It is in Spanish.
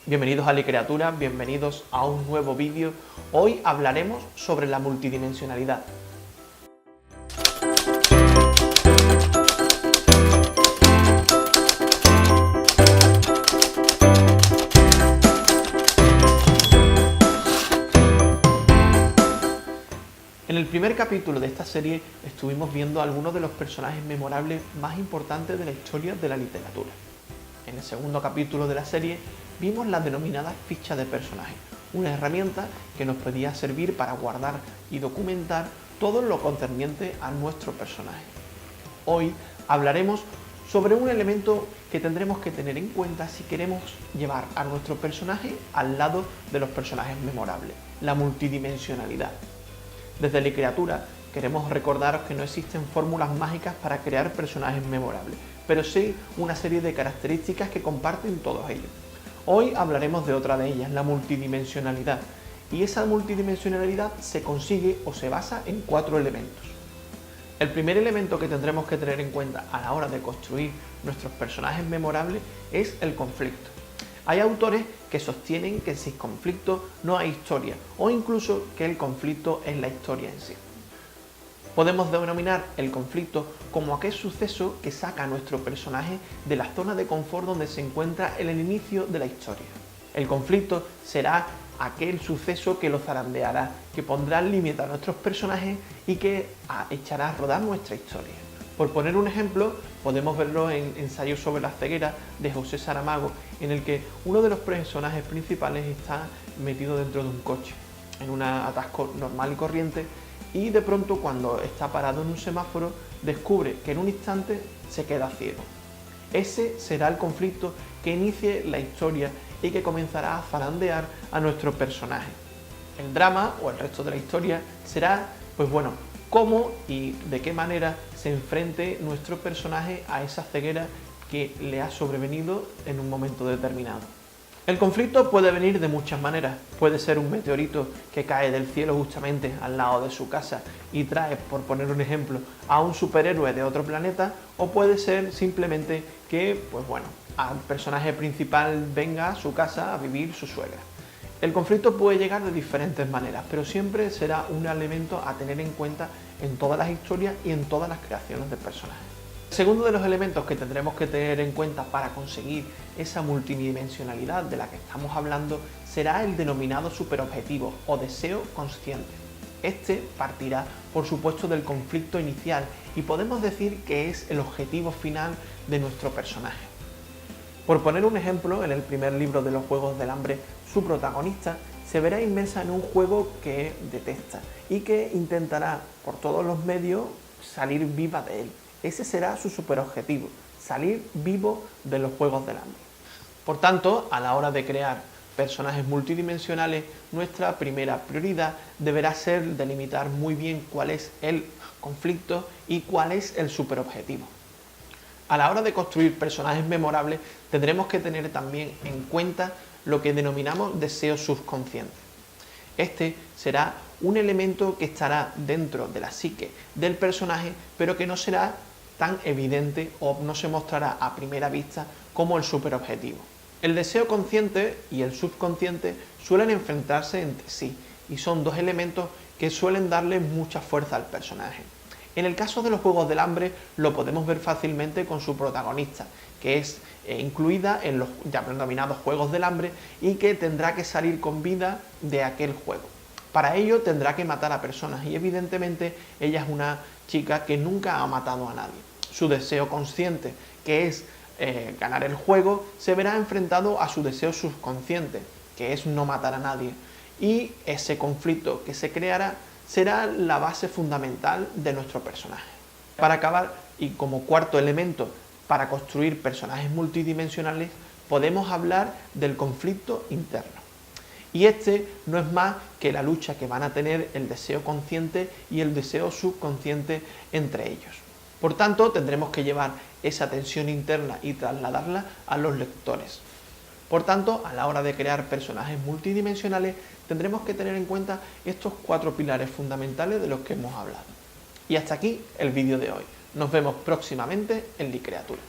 Bienvenidos a Licreatura, bienvenidos a un nuevo vídeo. Hoy hablaremos sobre la multidimensionalidad. En el primer capítulo de esta serie estuvimos viendo algunos de los personajes memorables más importantes de la historia de la literatura. En el segundo capítulo de la serie vimos la denominada ficha de personaje, una herramienta que nos podía servir para guardar y documentar todo lo concerniente a nuestro personaje. Hoy hablaremos sobre un elemento que tendremos que tener en cuenta si queremos llevar a nuestro personaje al lado de los personajes memorables, la multidimensionalidad. Desde Licreatura queremos recordaros que no existen fórmulas mágicas para crear personajes memorables, pero sí una serie de características que comparten todos ellos. Hoy hablaremos de otra de ellas, la multidimensionalidad, y esa multidimensionalidad se consigue o se basa en 4 elementos. El primer elemento que tendremos que tener en cuenta a la hora de construir nuestros personajes memorables es el conflicto. Hay autores que sostienen que sin conflicto no hay historia, o incluso que el conflicto es la historia en sí. Podemos denominar el conflicto como aquel suceso que saca a nuestro personaje de la zona de confort donde se encuentra en el inicio de la historia. El conflicto será aquel suceso que lo zarandeará, que pondrá límite a nuestros personajes y que echará a rodar nuestra historia. Por poner un ejemplo, podemos verlo en Ensayo sobre la ceguera de José Saramago, en el que uno de los personajes principales está metido dentro de un coche, en un atasco normal y corriente, y de pronto cuando está parado en un semáforo descubre que en un instante se queda ciego. Ese será el conflicto que inicie la historia y que comenzará a zarandear a nuestro personaje. El drama o el resto de la historia será, cómo y de qué manera se enfrente nuestro personaje a esa ceguera que le ha sobrevenido en un momento determinado. El conflicto puede venir de muchas maneras. Puede ser un meteorito que cae del cielo justamente al lado de su casa y trae, por poner un ejemplo, a un superhéroe de otro planeta, o puede ser simplemente que, al personaje principal venga a su casa a vivir su suegra. El conflicto puede llegar de diferentes maneras, pero siempre será un elemento a tener en cuenta en todas las historias y en todas las creaciones de personajes. El segundo de los elementos que tendremos que tener en cuenta para conseguir esa multidimensionalidad de la que estamos hablando será el denominado superobjetivo o deseo consciente. Este partirá, por supuesto, del conflicto inicial y podemos decir que es el objetivo final de nuestro personaje. Por poner un ejemplo, en el primer libro de los Juegos del Hambre, su protagonista se verá inmersa en un juego que detesta y que intentará por todos los medios salir viva de él. Ese será su superobjetivo, salir vivo de los Juegos del Hambre. Por tanto, a la hora de crear personajes multidimensionales, nuestra primera prioridad deberá ser delimitar muy bien cuál es el conflicto y cuál es el superobjetivo. A la hora de construir personajes memorables, tendremos que tener también en cuenta lo que denominamos deseo subconsciente. Este será un elemento que estará dentro de la psique del personaje, pero que no será tan evidente o no se mostrará a primera vista como el superobjetivo. El deseo consciente y el subconsciente suelen enfrentarse entre sí y son dos elementos que suelen darle mucha fuerza al personaje. En el caso de los Juegos del Hambre lo podemos ver fácilmente con su protagonista, que es incluida en los ya denominados Juegos del Hambre y que tendrá que salir con vida de aquel juego. Para ello tendrá que matar a personas y evidentemente ella es una chica que nunca ha matado a nadie. Su deseo consciente, que es ganar el juego, se verá enfrentado a su deseo subconsciente, que es no matar a nadie. Y ese conflicto que se creará será la base fundamental de nuestro personaje. Para acabar, y como cuarto elemento para construir personajes multidimensionales, podemos hablar del conflicto interno. Y este no es más que la lucha que van a tener el deseo consciente y el deseo subconsciente entre ellos. Por tanto, tendremos que llevar esa tensión interna y trasladarla a los lectores. Por tanto, a la hora de crear personajes multidimensionales, tendremos que tener en cuenta estos 4 pilares fundamentales de los que hemos hablado. Y hasta aquí el vídeo de hoy. Nos vemos próximamente en Licreatura.